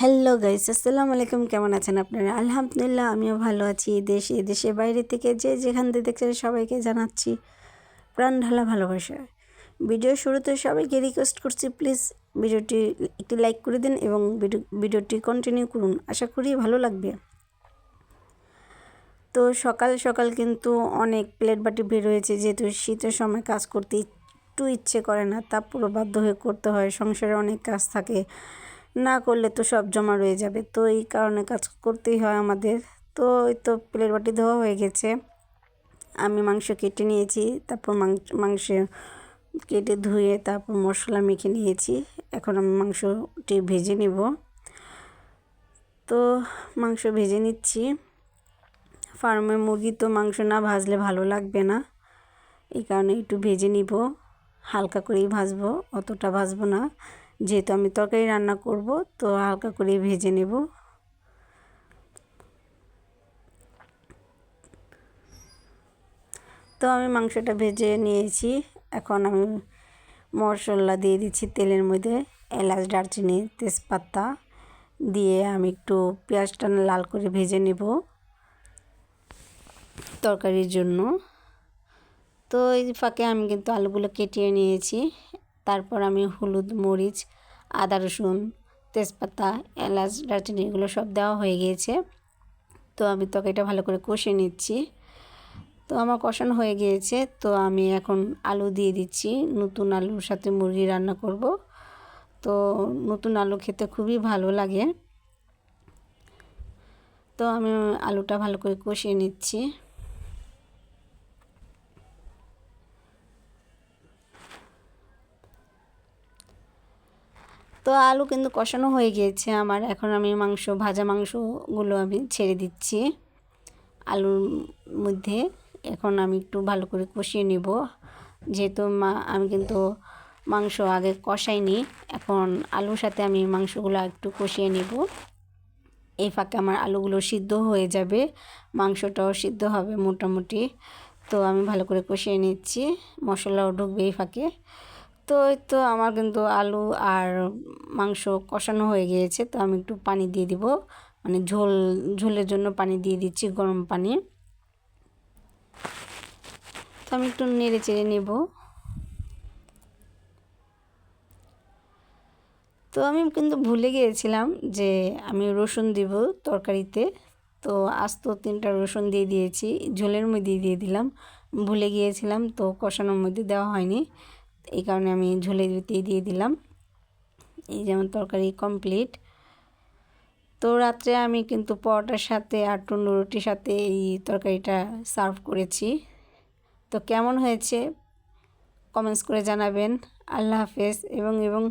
Hello guys, আসসালামু আলাইকুম। কেমন আছেন আপনারা? আলহামদুলিল্লাহ, আমিও ভালো আছি। দেশের বাইরে থেকে যে যেখান থেকে দেখছেন সবাইকে জানাচ্ছি প্রাণ ঢালা ভালোবাসা। ভিডিও শুরুতে সবাইকে রিকোয়েস্ট করছি, প্লিজ ভিডিওটি একটি লাইক করে দিন এবং ভিডিওটি কন্টিনিউ করুন। আশা করি ভালো লাগবে। তো সকাল সকাল কিন্তু অনেক প্লেট বাটি বের হয়েছে, যেহেতু শীতের সময় কাজ করতে একটু ইচ্ছে করে না, তা পুরো বাধ্য হয়ে করতে হয়। সংসারে অনেক কাজ থাকে, না করলে তো সব জমা রয়ে যাবে, তো এই কারণে কাজ করতেই হয় আমাদের। তো এই তো প্লেট বাটি ধোয়া হয়ে গেছে, আমি মাংস কেটে নিয়েছি, তারপর মাংস কেটে ধুয়ে তারপর মশলা মেখে নিয়েছি। এখন আমি মাংসটি ভেজে নেব। তো মাংস ভেজে নিচ্ছি। ফার্মের মুরগি তো মাংস না ভাজলে ভালো লাগবে না, এই কারণে একটু ভেজে নিব। হালকা করেই ভাজবো, অতটা ভাজবো না, যেহেতু আমি তরকারি রান্না করব, তো হালকা করে ভেজে নেব। তো আমি মাংসটা ভেজে নিয়েছি। এখন আমি মশলা দিয়ে দিচ্ছি তেলের মধ্যে। এলাচ, দারচিনি, তেজপাতা দিয়ে আমি একটু পেঁয়াজটা লাল করে ভেজে নেব তরকারির জন্য। তো এই ফাঁকে আমি কিন্তু আলুগুলো কেটে নিয়েছি। তারপর আমি হলুদ, মরিচ, আদা, রসুন, তেজপাতা, এলাচ, দারচিনি এগুলো সব দেওয়া হয়ে গিয়েছে। তো আমি তরকারিটা ভালো করে কষিয়ে নিচ্ছি। তো আমার কষানো হয়ে গিয়েছে, তো আমি এখন আলু দিয়ে দিচ্ছি। নতুন আলুর সাথে মুরগি রান্না করব, তো নতুন আলু খেতে খুবই ভালো লাগে। তো আমি আলুটা ভালো করে কষিয়ে নিচ্ছি। তো আলু কিন্তু কষানো হয়ে গিয়েছে আমার। এখন আমি ভাজা মাংসগুলো আমি ছেড়ে দিচ্ছি আলুর মধ্যে। এখন আমি একটু ভালো করে কষিয়ে নেব, যেহেতু আমি কিন্তু মাংস আগে কষাইনি। এখন আলুর সাথে আমি মাংসগুলো একটু কষিয়ে নেব। এই ফাঁকে আমার আলুগুলো সিদ্ধ হয়ে যাবে, মাংসটাও সিদ্ধ হবে মোটামুটি। তো আমি ভালো করে কষিয়ে নিচ্ছি, মশলাও ঢুকবে এই ফাঁকে। তো এই তো আমার কিন্তু আলু আর মাংস কষানো হয়ে গিয়েছে। তো আমি একটু পানি দিয়ে দিব, মানে ঝোলের জন্য পানি দিয়ে দিচ্ছি, গরম পানি। তো আমি একটু নেড়ে চেড়ে নেব। তো আমি কিন্তু ভুলে গিয়েছিলাম যে আমি রসুন দিব তরকারিতে। তো আস্ত 3টা রসুন দিয়ে দিয়েছি, ঝোলের মধ্যে দিয়ে দিলাম। ভুলে গিয়েছিলাম, তো কষানোর মধ্যে দেওয়া হয়নি, এই কারণে আমি ঝোলের ভিতরেই দিয়ে দিলাম। এই যেমন তরকারি কমপ্লিট। তো রাত্রে আমি কিন্তু পরোটার সাথে আর তন্দুর রুটির সাথে এই তরকারিটা সার্ভ করেছি। তো কেমন হয়েছে কমেন্টস করে জানাবেন। আল্লাহ হাফেজ। এবং